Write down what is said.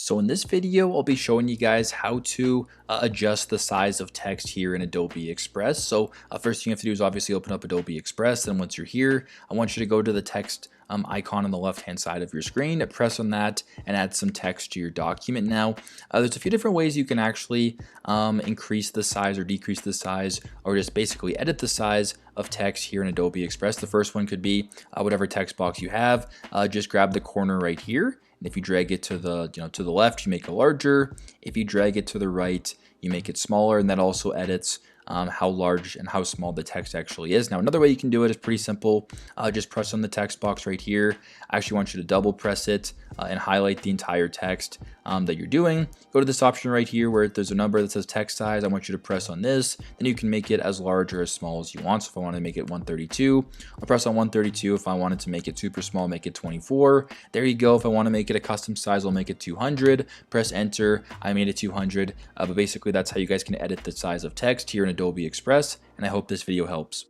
So in this video, I'll be showing you guys how to adjust the size of text here in Adobe Express. So first thing you have to do is obviously open up Adobe Express. Then once you're here, I want you to go to the text icon on the left-hand side of your screen, press on that and add some text to your document. Now, there's a few different ways you can actually increase the size or decrease the size or just basically edit the size of text here in Adobe Express. The first one could be whatever text box you have. Just grab the corner right here. And if you drag it to the to the left, you make it larger. If you drag it to the right, you make it smaller, and that also edits how large and how small the text actually is. Now, another way you can do it is pretty simple. Just press on the text box right here. I actually want you to double press it and highlight the entire text that you're doing. Go to this option right here where there's a number that says text size. I want you to press on this. Then you can make it as large or as small as you want. So if I want to make it 132, I'll press on 132. If I wanted to make it super small, make it 24. There you go. If I want to make it a custom size, I'll make it 200. Press enter. I made it 200. But basically, that's how you guys can edit the size of text here in Adobe Express. And I hope this video helps.